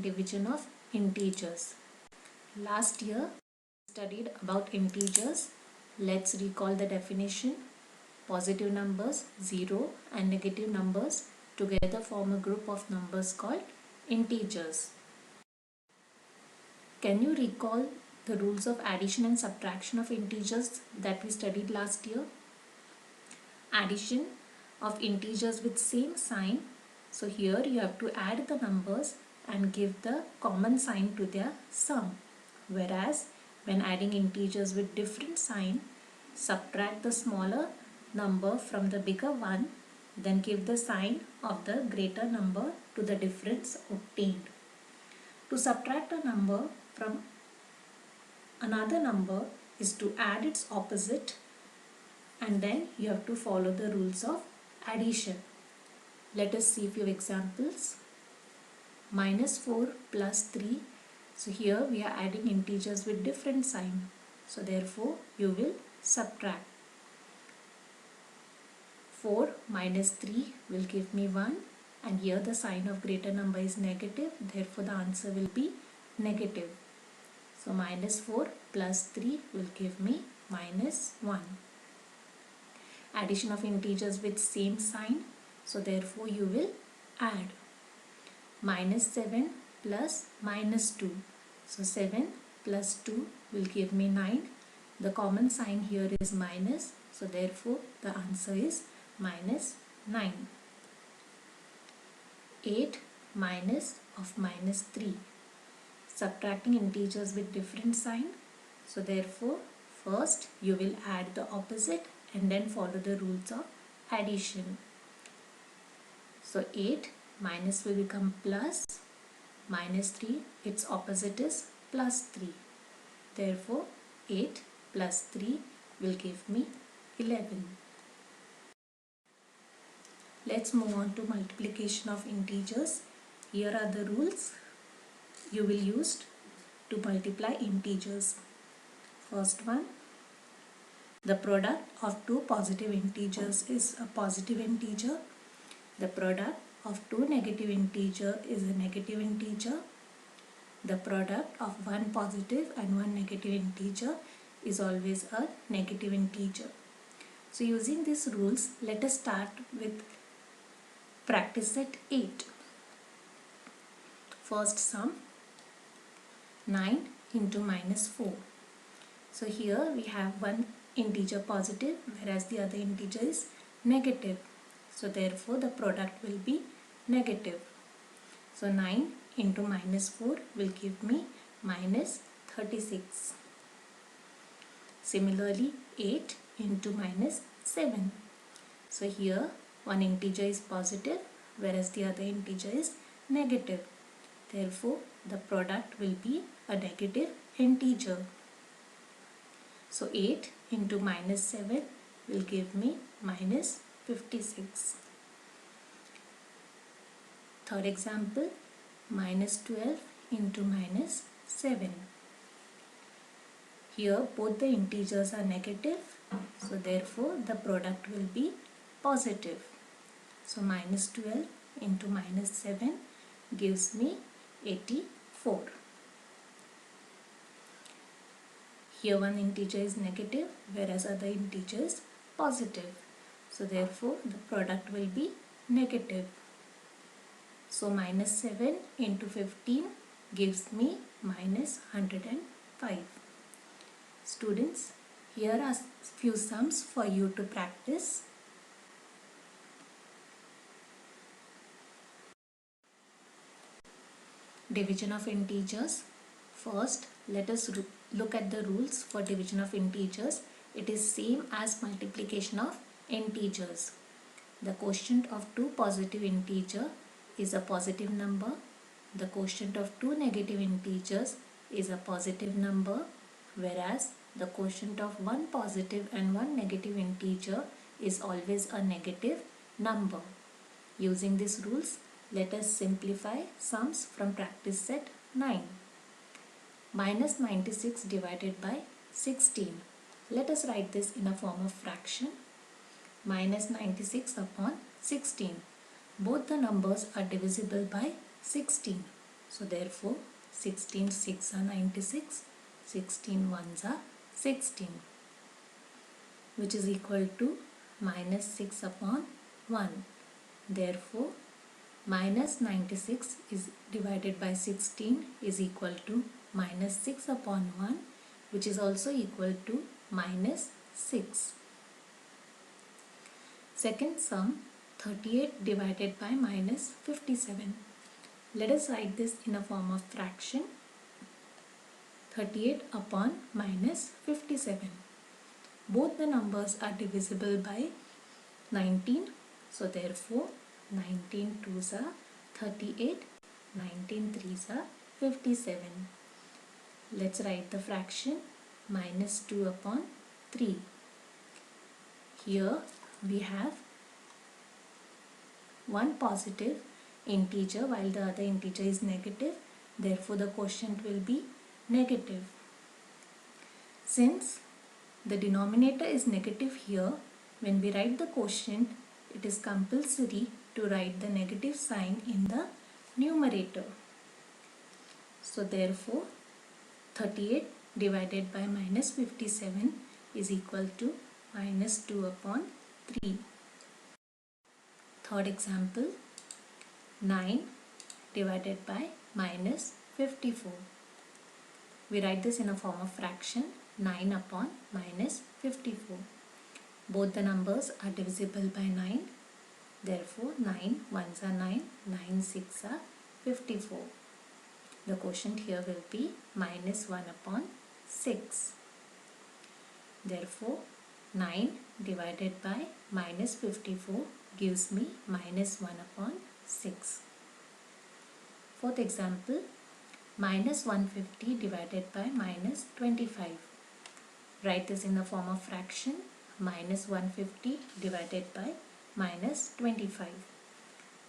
division of integers. Last year we studied about integers. Let's recall the definition. Positive numbers 0 and negative numbers together form a group of numbers called integers. Can you recall the rules of addition and subtraction of integers that we studied last year? Addition of integers with same sign. So here you have to add the numbers and give the common sign to their sum. Whereas when adding integers with different sign, subtract the smaller number from the bigger one, then give the sign of the greater number to the difference obtained. To subtract a number from another number is to add its opposite, and then you have to follow the rules of addition. Let us see a few examples. -4 plus 3. So here we are adding integers with different sign. So therefore you will subtract. 4 minus 3 will give me 1, and here the sign of greater number is negative, therefore the answer will be negative. So -4 plus 3 will give me -1. Addition of integers with same sign, so therefore you will add. -7 plus -2. So 7 plus 2 will give me 9. The common sign here is minus, so therefore the answer is -9. 8 minus of -3. Subtracting integers with different sign, so therefore first you will add the opposite and then follow the rules of addition. So 8 minus will become plus, -3 its opposite is +3. Therefore 8 plus 3 will give me 11. Let's move on to multiplication of integers. Here are the rules you will use to multiply integers. First one, the product of two positive integers is a positive integer. The product of two negative integers is a negative integer. The product of one positive and one negative integer is always a negative integer. So using these rules, let us start with practice set 8. First sum, 9 into -4. So here we have one integer positive whereas the other integer is negative. So therefore the product will be negative. So 9 into -4 will give me -36. Similarly 8 into -7. So here one integer is positive whereas the other integer is negative. Therefore the product will be a negative integer. So 8 into -7 will give me -56. Third example, -12 into -7. Here both the integers are negative, so therefore the product will be positive. So -12 into -7 gives me 84. Here one integer is negative whereas other integer is positive. So therefore the product will be negative. So -7 into 15 gives me -105. Students, here are few sums for you to practice. Division of integers. First, let us look at the rules for division of integers. It is same as multiplication of integers. The quotient of two positive integers is a positive number. The quotient of two negative integers is a positive number, whereas the quotient of one positive and one negative integer is always a negative number. Using these rules, let us simplify sums from practice set 9. -96 divided by 16. Let us write this in a form of fraction. -96 upon 16. Both the numbers are divisible by 16. So therefore 16 6 are 96, 16 ones are 16, which is equal to minus 6 upon 1. Therefore minus 96 is divided by 16 is equal to minus 6 upon 1, which is also equal to minus 6. Second sum, 38 divided by minus 57. Let us write this in a form of fraction. 38 upon minus 57. Both the numbers are divisible by 19. So therefore 19 2s are 38, 19 3s are 57. Let's write the fraction minus 2 upon 3. Here we have one positive integer while the other integer is negative. Therefore the quotient will be negative. Since the denominator is negative here, when we write the quotient, it is compulsory to write the negative sign in the numerator. So therefore 38 divided by minus 57 is equal to minus 2 upon 3. Third example, 9 divided by minus 54. We write this in a form of fraction, 9 upon minus 54. Both the numbers are divisible by 9. Therefore 9 ones are 9, 9 6 are 54. The quotient here will be minus 1 upon 6. Therefore 9 divided by minus 54 gives me minus 1 upon 6. Fourth example, minus 150 divided by minus 25. Write this in the form of fraction, minus 150 divided by minus 25.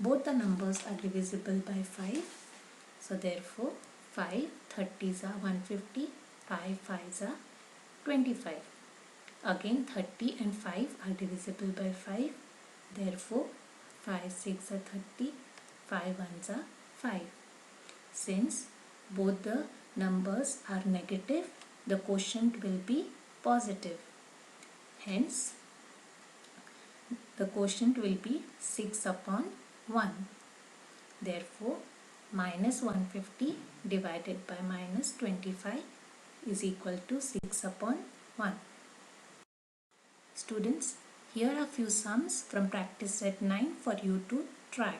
Both the numbers are divisible by 5. So therefore 5 30s are 150, 5 5s are 25. Again 30 and 5 are divisible by 5. Therefore 5 6 are 30, 5 ones are 5. Since both the numbers are negative, the quotient will be positive. Hence the quotient will be 6 upon 1. Therefore minus 150 divided by minus 25 is equal to 6 upon 1. Students, here are few sums from practice set 9 for you to try.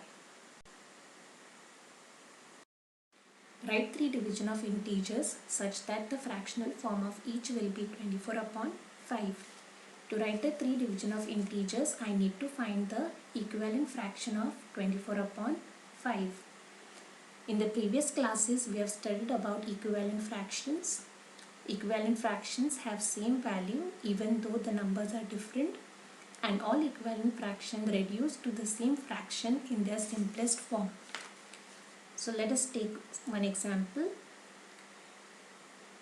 Write 3 division of integers such that the fractional form of each will be 24 upon 5. To write a 3 division of integers, I need to find the equivalent fraction of 24 upon 5. In the previous classes, we have studied about equivalent fractions. Equivalent fractions have same value even though the numbers are different, and all equivalent fractions reduce to the same fraction in their simplest form. So let us take one example.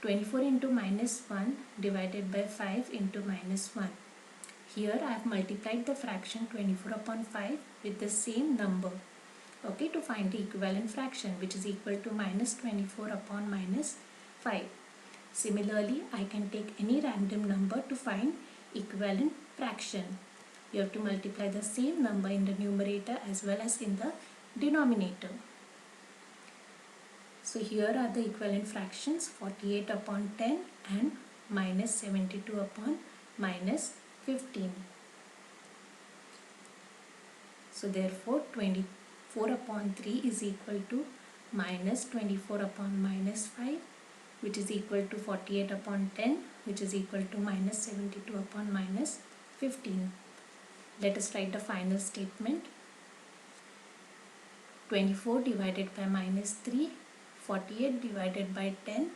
24 into minus 1 divided by 5 into minus 1. Here I have multiplied the fraction 24 upon 5 with the same number, okay, to find the equivalent fraction, which is equal to minus 24 upon minus 5. Similarly, I can take any random number to find equivalent fraction. You have to multiply the same number in the numerator as well as in the denominator. So here are the equivalent fractions, 48 upon 10 and minus 72 upon minus 15. So therefore 24 upon 3 is equal to minus 24 upon minus 5, which is equal to 48 upon 10, which is equal to minus 72 upon minus 15. Let us write the final statement. 24 divided by minus 3, 48 divided by 10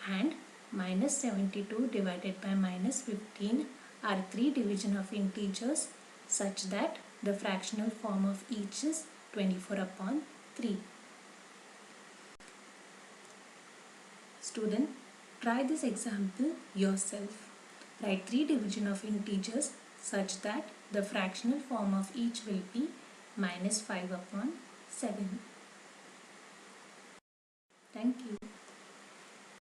and minus 72 divided by minus 15 are 3 division of integers such that the fractional form of each is 24 upon 3. Student, try this example yourself. Write 3 division of integers such that the fractional form of each will be minus 5 upon 7. Thank you.